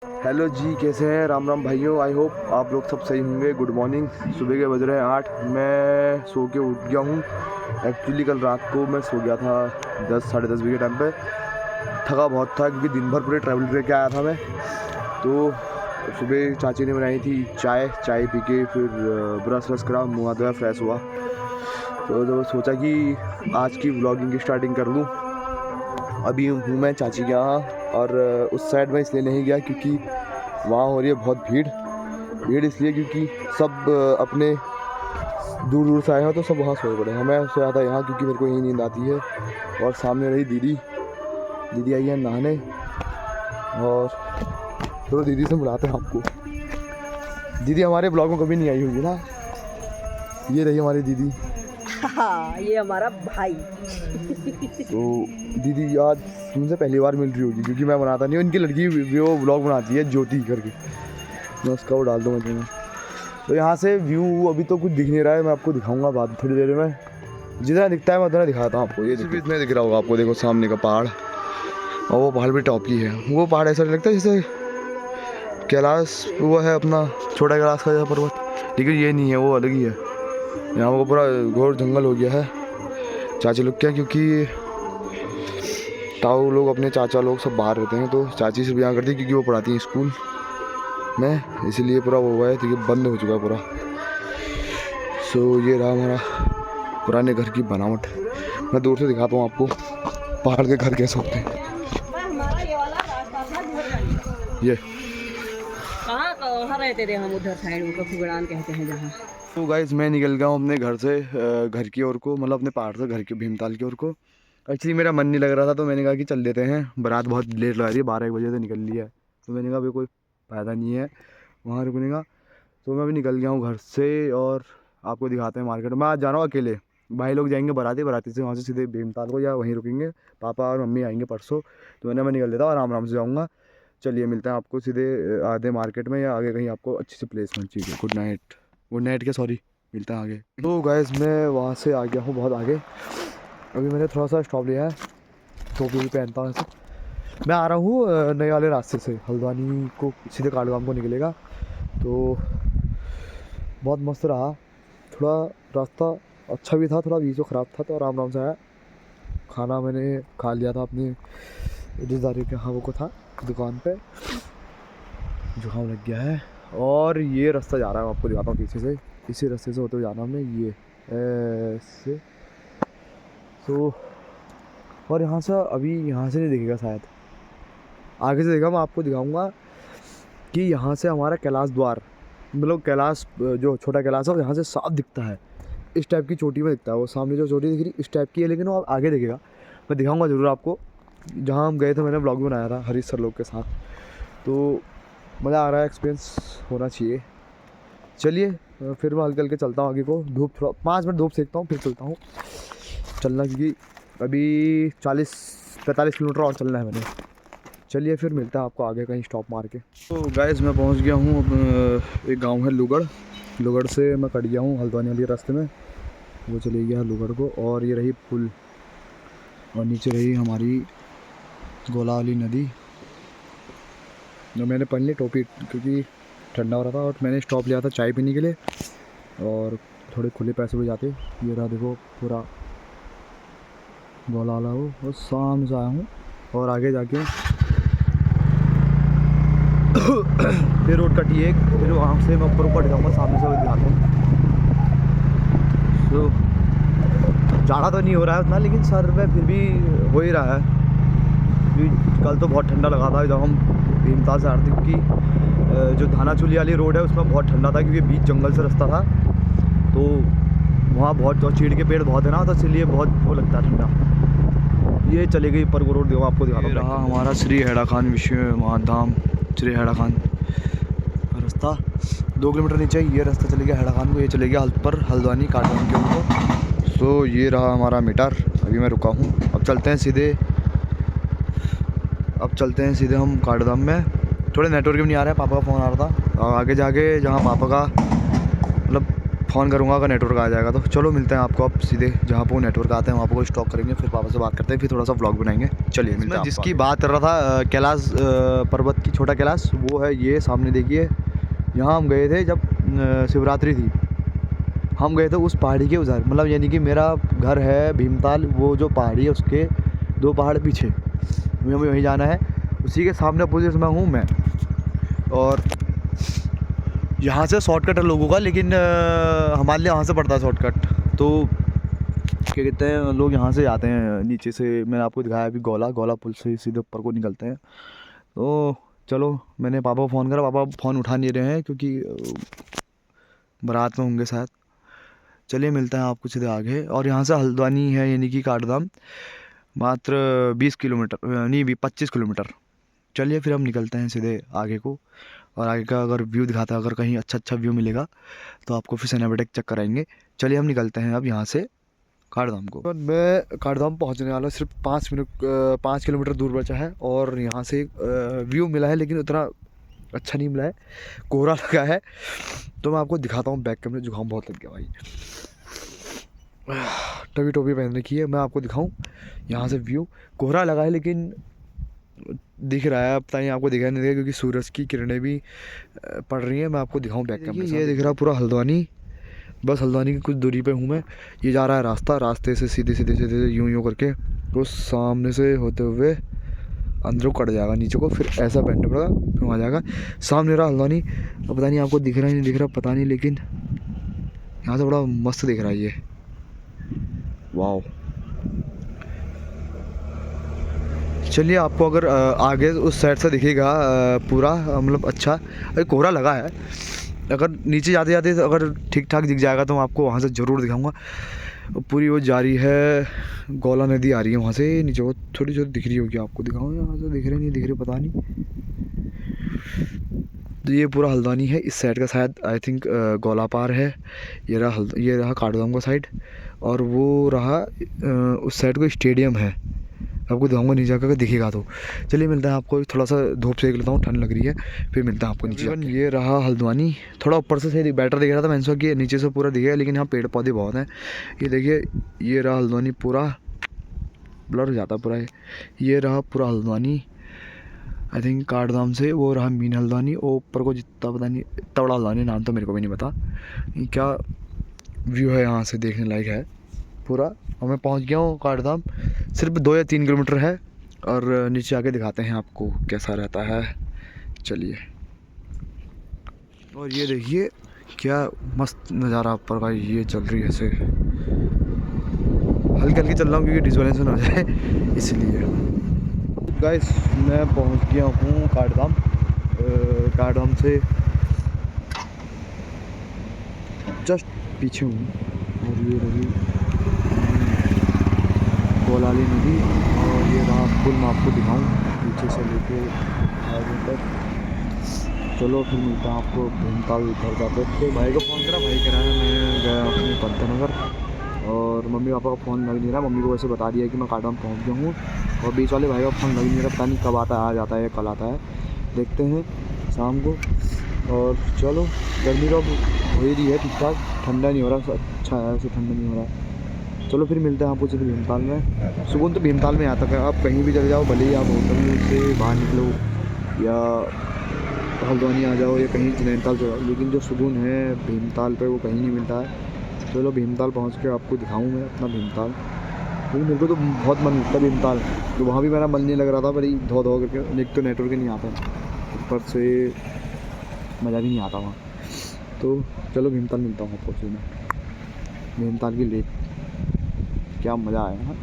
Hello जी, कैसे हैं? राम राम भाइयों। आई होप आप लोग सब सही होंगे। Good morning. सुबह के बज रहे हैं 8। मैं सो के उठ गया हूँ। एक्चुअली कल रात को मैं सो गया था 10 साढ़े 10 बजे के टाइम पे। थका बहुत था क्योंकि दिन भर पूरे ट्रैवल करके आया था मैं। तो सुबह चाची ने बनाई थी चाय पी के फिर ब्रश व्रश करा, मुँह हाथ धोया, फ्रेश हुआ। तो सोचा कि आज की व्लॉगिंग की स्टार्टिंग कर लूँ। अभी हूँ मैं चाची के यहाँ, और उस साइड में इसलिए नहीं गया क्योंकि वहाँ हो रही है बहुत भीड़ इसलिए क्योंकि सब अपने दूर दूर से आए हैं, तो सब वहाँ सोए पड़े हैं। मैं सोया था यहाँ क्योंकि मेरे को यही नींद आती है। और सामने रही दीदी आई है नहाने, और तो दीदी से बुलाते हैं आपको। दीदी हमारे ब्लॉग में कभी नहीं आई होगी ना। ये रही हमारी दीदी। हाँ, ये हमारा भाई। तो दीदी आज तुमसे पहली बार मिल रही होगी क्योंकि मैं बनाता नहीं हूँ। इनकी लड़की वो ब्लॉग बनाती है ज्योति करके, मैं उसका वो डाल दूँगा तुम्हें। तो यहाँ से व्यू अभी तो कुछ दिख नहीं रहा है, मैं आपको दिखाऊंगा बाद थोड़ी देर में। जितना दिखता है मैं उतना दिखाता हूँ आपको। ये भी इतने दिख रहा होगा आपको, देखो सामने का पहाड़, और वो पहाड़ भी टॉप की है। वो पहाड़ ऐसा लगता है जैसे कैलाश वो है अपना छोटा कैलाश का पर्वत, लेकिन ये नहीं है, वो अलग ही है। यहाँ को पूरा घोर जंगल हो गया है चाची लोग क्या, क्योंकि ताऊ लोग अपने चाचा लोग सब बाहर रहते हैं, तो चाची से ब्याह करती है क्योंकि वो पढ़ाती हैं स्कूल में, इसीलिए पूरा वो हुआ है क्योंकि बंद हो चुका है पूरा। सो ये रहा हमारा पुराने घर की बनावट। मैं दूर से दिखाता हूँ आपको पहाड़ के घर कैसे होते हैं। हमारा ये वाला रास्ता था घर ये कहाँ रहते थे हम, उधर साइड में फुगड़ान कहते हैं जहाँ। तो गाइस मैं निकल गया हूँ अपने घर से, घर की ओर को, मतलब अपने पहाड़ से घर के भीमताल की ओर को। एक्चुअली मेरा मन नहीं लग रहा था, तो मैंने कहा कि चल लेते हैं। बारात बहुत लेट लगा रही है, 12-1 बजे से निकल लिया है, तो मैंने कहा भाई कोई फ़ायदा नहीं है वहाँ रुकने का। तो मैं भी निकल गया हूँ घर से, और आपको दिखाते हैं मार्केट। मैं आज जा रहा हूँ अकेले, भाई लोग जाएंगे बराती से वहाँ से सीधे भीमताल को, या वहीं रुकेंगे। पापा और मम्मी आएंगे परसों, तो मैं निकल लेता हूँ, आराम से जाऊँगा। चलिए मिलते हैं आपको सीधे आधे मार्केट में, या आगे कहीं आपको अच्छी सी प्लेस मिल चाहिए। गुड नाइट क्या, सॉरी, मिलता है आगे। तो गाइस मैं वहाँ से आ गया हूँ बहुत आगे। अभी मैंने थोड़ा सा स्टॉप लिया है, टोपी भी पहनता हूँ ऐसे। मैं आ रहा हूँ नए वाले रास्ते से, हल्द्वानी को सीधे काठगोदाम को निकलेगा। तो बहुत मस्त रहा, थोड़ा रास्ता अच्छा भी था, थोड़ा बीच में ख़राब था, तो आराम से आया। खाना मैंने खा लिया था अपने रिश्तेदारी के यहाँ, वो को था दुकान पे, जुकाम लग गया है। और ये रास्ता जा रहा है, मैं आपको दिखाता हूँ पीछे से। इसी रास्ते से होते हुए जाना हमने, ये ऐसे। तो और यहाँ से अभी यहाँ से नहीं दिखेगा शायद, आगे से देखा मैं आपको दिखाऊंगा कि यहाँ से हमारा कैलाश द्वार, मतलब कैलाश जो छोटा कैलाश है, यहाँ से साफ दिखता है। इस टाइप की चोटी में दिखता है, वो सामने जो चोटी दिख रही इस टाइप की है, लेकिन वो आप आगे दिखेगा। मैं दिखाऊंगा ज़रूर आपको। जहाँ हम गए थे मैंने ब्लॉग भी बनाया था हरीश सर लोग के साथ, तो मज़ा आ रहा है, एक्सपीरियंस होना चाहिए। चलिए फिर मैं हल्के हल्के चलता हूँ आगे को। धूप थोड़ा 5 मिनट धूप सेकता हूँ, फिर चलता हूँ चलना, क्योंकि अभी 40-45 किलोमीटर और चलना है मैंने। चलिए फिर मिलता है आपको आगे कहीं स्टॉप मार के। तो गाइस मैं पहुंच गया हूँ, एक गांव है लुगड़ से मैं कट गया हूँ हल्द्वानी वाली रास्ते में, वो चले गया लुगड़ को। और ये रही पुल, और नीचे रही हमारी गोला वाली नदी। जो मैंने पहन ली टोपी क्योंकि ठंडा हो रहा था, और मैंने स्टॉप लिया था चाय पीने के लिए, और थोड़े खुले पैसे भी जाते। ये रहा देखो पूरा गोला वाला हो, और सामने से आया हूँ, और आगे जाके फिर रोड कटी एक, फिर वहाँ से मैं ऊपर जाऊँगा, सामने से दिखाता हूँ। तो ज़्यादा तो नहीं हो रहा है उतना, लेकिन सर में फिर भी हो ही रहा है, क्योंकि कल तो बहुत ठंडा लगा था जब हम भीमताल से आ रहे थे, क्योंकि जो धानाचूली वाली रोड है उसमें बहुत ठंडा था, क्योंकि बीच जंगल से रास्ता था, तो वहाँ बहुत और चीड़ के पेड़ बहुत है ना, तो इसलिए बहुत वो लगता है ठंडा। ये चले गई ऊपर को रोड, देखो आपको दिखाता हूँ। रहा हमारा श्री हैड़ा खान विश्व महाधाम, श्री हैड़ा खान रास्ता 2 किलोमीटर नीचे ये रास्ता चले गया हैड़ा खान को, ये चले गया पर हल्द्वानी काठगोदाम के ऊपर। सो ये रहा हमारा मीटर, अभी मैं रुका हूँ। अब चलते हैं सीधे हम काठगोदाम में। थोड़े नेटवर्क भी नहीं आ रहा है, पापा का फ़ोन आ रहा था, और आगे जाके जहाँ पापा का मतलब फ़ोन करूँगा अगर नेटवर्क आ जाएगा तो। चलो मिलते हैं आपको अब सीधे जहाँ पर नेटवर्क आते हैं वहाँ पर कोई स्टॉक करेंगे, फिर पापा से बात करते हैं, फिर थोड़ा सा व्लॉग बनाएंगे। चलिए मिलते हैं। जिसकी बात कर रहा था कैलाश पर्वत की, छोटा कैलाश, वो है ये सामने देखिए। यहाँ हम गए थे जब शिवरात्रि थी, हम गए थे उस पहाड़ी के उधर, मतलब यानी कि मेरा घर है भीमताल, वो जो पहाड़ी है उसके 2 पहाड़ पीछे हमें वहीं जाना है। उसी के सामने अपोजिट में हूँ मैं, और यहाँ से शॉर्टकट है लोगों का, लेकिन हमारे लिए यहाँ से पड़ता है शॉर्टकट। तो क्या कहते हैं, लोग यहाँ से जाते हैं नीचे से। मैंने आपको दिखाया अभी गोला पुल से सीधे ऊपर को निकलते हैं। तो चलो मैंने पापा को फ़ोन करा, पापा फ़ोन उठा नहीं रहे हैं क्योंकि बारात में होंगे शायद। चलिए मिलते हैं आपको सीधे आगे। और यहाँ से हल्द्वानी है यानी कि काठगोदाम, मात्र 20 किलोमीटर नहीं 25 किलोमीटर। चलिए फिर हम निकलते हैं सीधे आगे को, और आगे का अगर व्यू दिखाता है, अगर कहीं अच्छा व्यू मिलेगा तो आपको फिर सिनेमैटिक चेक कराएंगे। चलिए हम निकलते हैं अब यहाँ से काठगोदाम को। तो मैं काठगोदाम पहुँचने वाला, सिर्फ 5 किलोमीटर दूर बचा है, और यहाँ से व्यू मिला है लेकिन उतना अच्छा नहीं मिला है, कोहरा लगा है। तो मैं आपको दिखाता हूँ बैक कैमरे, जुकाम बहुत लग गया भाई। टोपी पहन रखी है, मैं आपको दिखाऊं यहाँ से व्यू। कोहरा लगा है लेकिन दिख रहा है, अब पता नहीं आपको दिखा नहीं देगा क्योंकि सूरज की किरणें भी पड़ रही हैं। मैं आपको दिखाऊं बैक कैमरे से। ये दिख रहा पूरा हल्द्वानी, बस हल्द्वानी की कुछ दूरी पे हूँ मैं। ये जा रहा है रास्ते से सीधे यूँ करके, तो सामने से होते हुए अंदर को कट जाएगा नीचे को, फिर ऐसा बैंड पड़ेगा, फिर वहाँ जाएगा। सामने रहा हल्द्वानी, अब पता नहीं आपको दिख रहा है नहीं दिख रहा पता नहीं, लेकिन यहाँ से बड़ा मस्त दिख रहा है ये। वाओ। चलिए आपको अगर आगे उस साइड से दिखेगा पूरा, मतलब अच्छा अरे कोहरा लगा है। अगर नीचे जाते जाते अगर ठीक ठाक दिख जाएगा तो मैं आपको वहाँ से ज़रूर दिखाऊंगा। पूरी वो जा रही है, गौला नदी आ रही है वहाँ से नीचे, वो छोटी छोटी दिख रही होगी आपको, दिखाऊँ यहाँ से दिख रहे नहीं दिख रहे पता नहीं। तो ये पूरा हल्द्वानी है, इस साइड का शायद आई थिंक गौला पार है। ये रहा काठगोदाम का साइड, और वो रहा उस साइड को स्टेडियम है। आपको दिखाऊंगा नीचे जाकर दिखेगा तो। चलिए मिलते हैं आपको, थोड़ा सा धूप सेक लेता हूँ, ठंड लग रही है, फिर मिलते हैं आपको नीचे। ये रहा हल्द्वानी, थोड़ा ऊपर से सही बेटर दिख रहा था, मैंने सोचा कि नीचे से पूरा दिखेगा, लेकिन यहाँ पेड़ पौधे बहुत हैं। ये देखिए, ये रहा हल्द्वानी, पूरा ब्लर हो जाता पूरा। ये रहा पूरा हल्द्वानी, आई थिंक काठगोदाम से वो रहा मीन हल्द्वानी, और ऊपर को जितना पता नहीं, इतना बड़ा हल्द्वानी, नाम तो मेरे को भी नहीं पता। ये क्या व्यू है यहाँ से, देखने लायक है पूरा। और मैं पहुँच गया हूँ काठगोदाम, सिर्फ 2 या 3 किलोमीटर है, और नीचे आके दिखाते हैं आपको कैसा रहता है। चलिए, और ये देखिए क्या मस्त नज़ारा ऊपर का, ये चल रही है ऐसे, हल्के हल्के चल रहा हूँ क्योंकि डिसबैलेंस ना हो जाए इसलिए। गाइस मैं पहुँच गया हूँ काठगोदाम से जस्ट पीछे हूँ, और ये रही गोलाली नदी, और ये रहा पुल, मैं आपको दिखाऊँ पीछे से लेके आगे तक। चलो फिर मिलता है आपको भीमताल उधर जाते। तो भाई को फ़ोन करा, भाई कह रहा है मैं गया अपने पंतनगर, और मम्मी पापा का फ़ोन लग नहीं रहा। मम्मी को वैसे बता दिया कि मैं काठगोदाम पहुँच गया हूँ, और बीच वाले भाई का फ़ोन लग नहीं रहा, पता नहीं कब आता है, आज आता है या कल आता है, देखते हैं शाम को। और चलो गर्मी तो हो ही रही है ठीक ठाक, ठंडा नहीं हो रहा, अच्छा है ऐसे, ठंडा नहीं हो रहा। चलो फिर मिलते हैं आपको सीधे भीमताल में। सुकून तो भीमताल में आता है, आप कहीं भी चले जाओ, भले ही आप होटल से बाहर निकलो या हल्द्वानी आ जाओ या कहीं नैनीताल चले जाओ, लेकिन जो सुकून है भीमताल पे वो कहीं नहीं मिलता है। चलो भीमताल पहुंच के आपको दिखाऊं मैं अपना भीमताल, क्योंकि मेरे को तो बहुत मन लगता है भीमताल, तो वहाँ भी मेरा मन नहीं लग रहा था, बड़ी धो करके, एक तो नेटवर्क नहीं आता, ऊपर से मज़ा भी नहीं आता वहाँ। तो चलो भीमताल मिलता हूँ आपको फिर मैं, भीमताल की लेक, क्या मज़ा आया हाँ,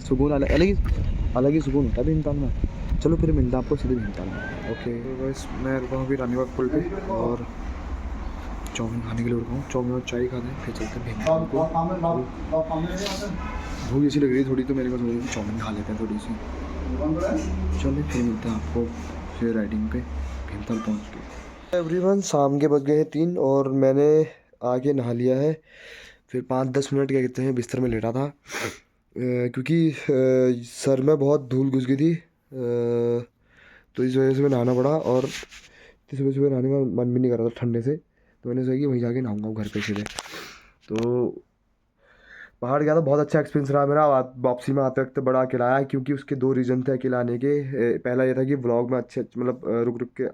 सुकून अलग ही सुकून होता है भीमताल में। चलो फिर मिलता है आपको सीधे भीमताल में। ओके बस मैं रुका हूँ अभी रानीबाग पुल पे, और चाउमीन खाने के लिए रुका हूँ, चाउमीन और चाय खाने, फिर चलते हैं भीमताल को। भूख ऐसी लग रही है थोड़ी, तो मेरे को सोचा चाउमीन खा लेते हैं थोड़ी सी। चलिए फिर मिलते हैं आपको फिर राइडिंग पे भीमताल पहुँच के। एवरीवन शाम के बज गए हैं 3, और मैंने आके नहा लिया है, फिर 5-10 मिनट क्या कहते हैं बिस्तर में लेटा था, क्योंकि सर में बहुत धूल घुस गई थी, तो इस वजह से मैं नहाना पड़ा, और इस वजह से नहाने का मन भी नहीं कर रहा था ठंडे से, तो मैंने सोचा कि वहीं जाके नहाऊंगा घर पे सीधे। तो पहाड़ गया था, बहुत अच्छा एक्सपीरियंस रहा मेरा। वापसी में आते वक्त बड़ा अकेला आया, क्योंकि उसके दो रीज़न थे अकेला आने के। पहला ये था कि व्लॉग में अच्छे मतलब रुक रुक के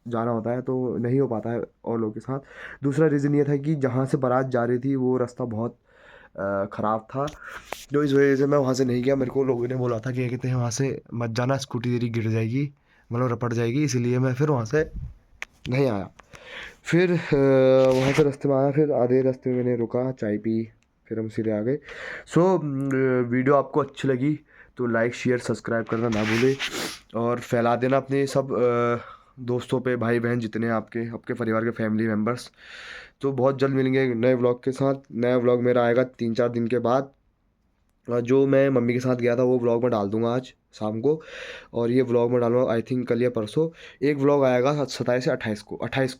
जाना होता है, तो नहीं हो पाता है और लोगों के साथ। दूसरा रीज़न ये था कि जहाँ से बारात जा रही थी वो रास्ता बहुत ख़राब था, जो इस वजह से मैं वहाँ से नहीं गया। मेरे को लोगों ने बोला था कि कहते हैं वहाँ से मत जाना, स्कूटी तेरी गिर जाएगी, मतलब रपट जाएगी, इसीलिए मैं फिर वहाँ से नहीं आया। फिर वहाँ से रास्ते में आया, फिर आधे रास्ते में मैंने रुका, चाय पी, फिर हम सीधे आ गए। सो वीडियो आपको अच्छी लगी तो लाइक शेयर सब्सक्राइब करना ना भूले, और फैला देना अपने सब दोस्तों पे, भाई बहन जितने हैं आपके आपके परिवार के फैमिली मेम्बर्स। तो बहुत जल्द मिलेंगे नए व्लॉग के साथ। नया व्लॉग मेरा आएगा 3-4 दिन के बाद। जो मैं मम्मी के साथ गया था वो व्लॉग मैं डाल दूंगा आज शाम को, और ये व्लॉग मैं डालूंगा आई थिंक कल या परसों। एक व्लॉग आएगा 27 से 28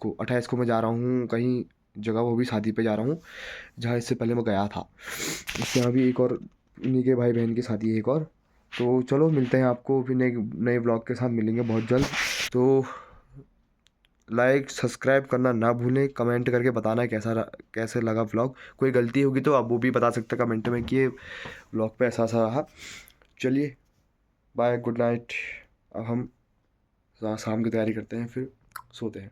को मैं जा रहा हूँ कहीं जगह, वो भी शादी पे जा रहा हूँ, जहाँ इससे पहले मैं गया था। इससे यहाँ भी एक और उन्हीं के भाई बहन की शादी है एक और। तो चलो मिलते हैं आपको फिर नए नए व्लॉग के साथ मिलेंगे बहुत जल्द। तो लाइक सब्सक्राइब करना ना भूलें, कमेंट करके बताना कैसे लगा व्लॉग। कोई गलती होगी तो आप वो भी बता सकते हैं कमेंट में कि ये व्लॉग पे ऐसा ऐसा रहा। चलिए बाय, गुड नाइट। अब हम शाम की तैयारी करते हैं, फिर सोते हैं।